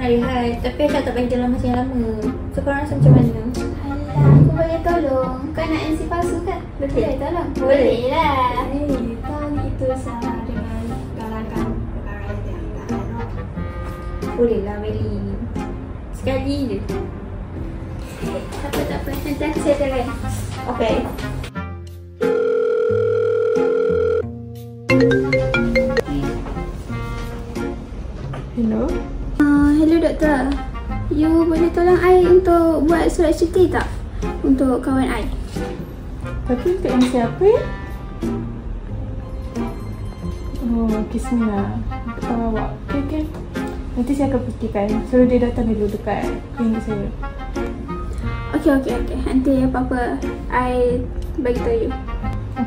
nak rehat. Tapi Aisyah tak bagi dalam masa yang lama. So korang rasa macam mana? Alah, aku boleh tolong. Kau nak MC palsu kan? Boleh tolong? Boleh lah. Kan itu sama dengan galakkan perkara yang tak ada. Boleh lah Meli. Sekali je. Tak apa. Nanti aku settlekan. Okay. Hello? Hello doktor. You boleh tolong I untuk buat surat cuti tak? Untuk kawan I. Tapi untuk yang siapa ya? Oh, Kismina. Untuk awak. Okay. Nanti saya akan pastikan. Suruh dia datang dulu dekat klinik saya. Okay. Nanti apa-apa I bagi tahu you.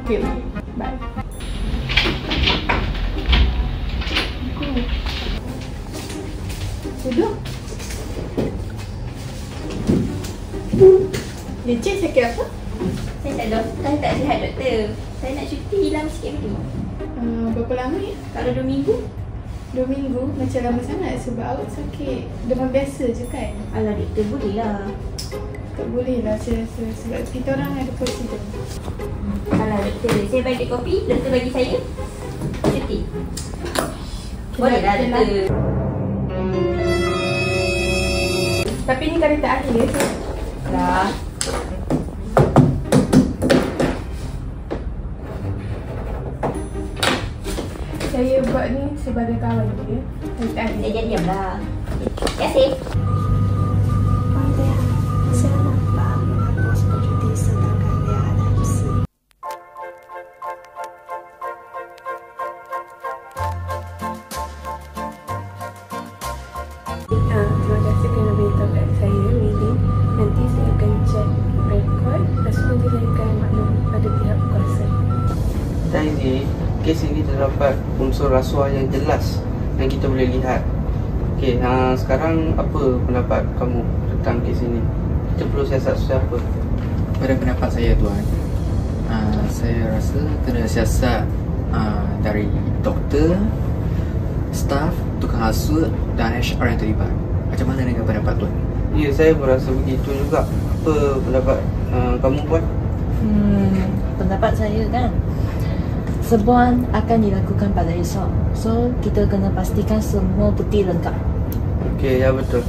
Okay. Bye. Duduk. Cik sakit apa? Saya tak sihat doktor. Saya nak cuti lama sikit dulu. Berapa lama ya? Kalau 2 minggu. 2 minggu? Macam lama sangat sebab awak sakit demam biasa je kan? Alah doktor, boleh lah. Tak boleh lah saya rasa sebab kita orang ada prosedur. Alah doktor, saya bagi kopi, doktor bagi saya cuti. Boleh lah doktor. Tapi ni kali terakhir ya? Dah. Saya buat ni sebagai kawan dia. Kali terakhir. Saya diam lah. Terima kasih. Saya nampak menghapus bercuti sedangkan dia ada MC. Terima kasih kerana beritahu kat saya, Willy. Nanti saya akan check rekod. Lepas tu nanti saya akan maklum pada pihak kuasa. Dan ini, kes ini terdapat unsur rasuah yang jelas yang kita boleh lihat. Okey, sekarang apa pendapat kamu tentang kes ini? Kita perlu siasat siapa? Pada pendapat saya tuan, saya rasa kena siasat dari doktor, staf, tukang hasut dan HR yang terlibat. Macam mana dengan pendapat tuan? Ya, saya pun rasa begitu juga. Apa pendapat kamu puan? Pendapat saya kan, sebuah akan dilakukan pada esok. So, kita kena pastikan semua bukti lengkap. Okey, ya betul.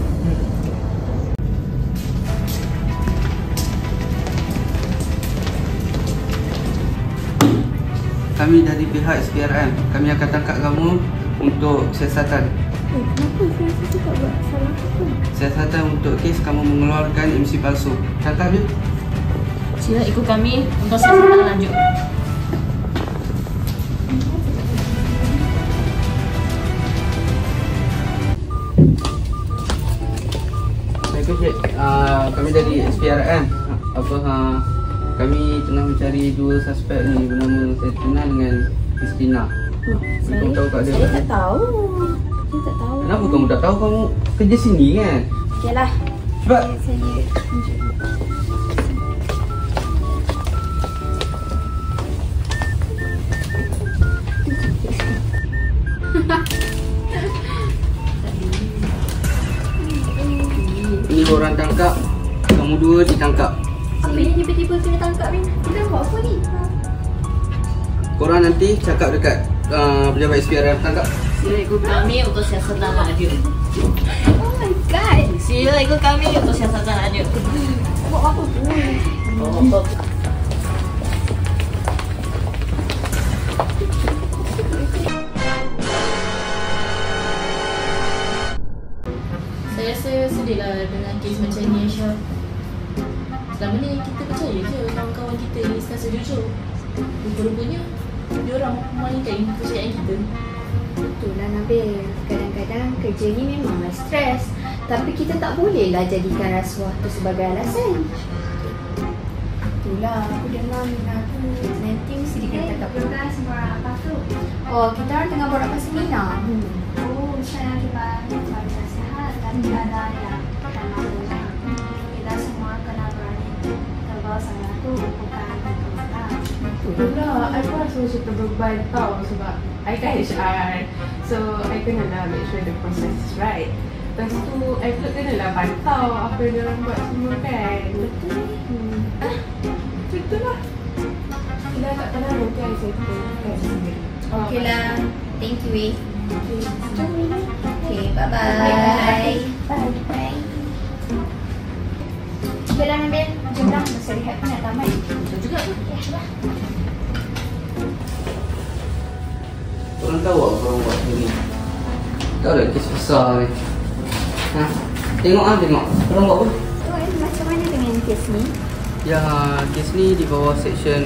Kami dari pihak SPRM, kami akan tangkap kamu untuk siasatan. Kenapa saya rasa tak buat salah apa? Siasatan untuk kes kamu mengeluarkan MC palsu. Tangkap dia. Sila ikut kami untuk siasatan lanjut. Assalamualaikum Cik. Kami dari SPRM. Kami tengah mencari 2 suspek ni bernama Setina dengan Kristina. Kamu tahu kat dia? Saya tak tahu. Saya tak tahu. Kenapa kamu tak tahu? Kamu kerja sini kan? Okeylah. Sebab Saya tunjuk. ini orang tangkap, kamu 2 ditangkap. Apa ni tiba-tiba kena tangkap ni? Kita buat apa ni? Korang nanti cakap dekat pejabat SPRM tangkap. Sila ikut kami untuk siasatan lanjut. Oh my god. Sila ikut kami untuk siasatan lanjut. Buat apa pun? Saya rasa sedih lah dengan kes macam ni, Aisyah. Selama ni kita percaya je kawan-kawan kita ni sentiasa jujur. Rupa-rupanya diorang memainkan kepercayaan kita. Betul lah Nabil. Kadang-kadang kerja ni memanglah stres. Tapi kita tak bolehlah jadikan rasuah tu sebagai alasan. Itulah aku dengar Mina tu nanti mesti dikena tangkap. Bukan semua apa tu? Oh, kita orang tengah buat apa seminar. Oh, saya juga cari nasihat tapi ada yang karena kita semua kena berani terbang sana tu bukan kita. Itulah, I pun rasa macam terbeban tau sebab I kan HR. So, I kena lah make sure the process is right. Lepas tu iCloud kenalah pantau apa yang diorang buat semua kan. Betul. Betul lah. Kita tak pernah nanti I settle kan. Okay lah. Thank you eh. Okay. Okay, bye-bye. Bye. Jalan ambil. Jom lah. Masa rehat pun nak tamat. Betul juga tu. Korang tahu apa korang buat ni? Tahu tak kes besar ni? Ha? Tengok. Korang buat apa? Macam mana dengan kes ni? Ya, kes ni di bawah seksyen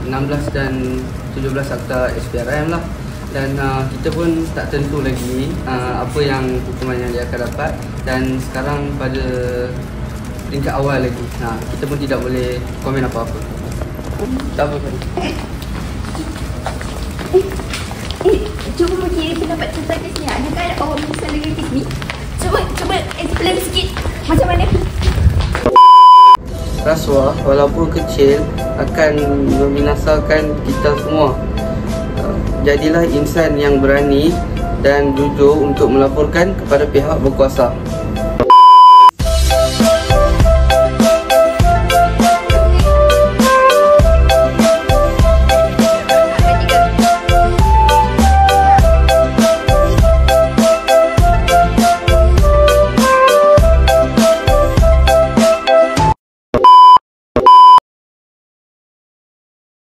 16 dan 17 Akta SPRM lah. Dan kita pun tak tentu lagi apa yang hukuman yang dia akan dapat. Dan sekarang pada tingkat awal lagi. Kita pun tidak boleh komen apa-apa. Tak apa kan? Cuba bagi pendapat tentang kes ni. Adakah ada awak menyesal dengan kes ni? Cuba explain sikit macam mana? Rasuah walaupun kecil akan membinasakan kita semua. Jadilah insan yang berani dan jujur untuk melaporkan kepada pihak berkuasa.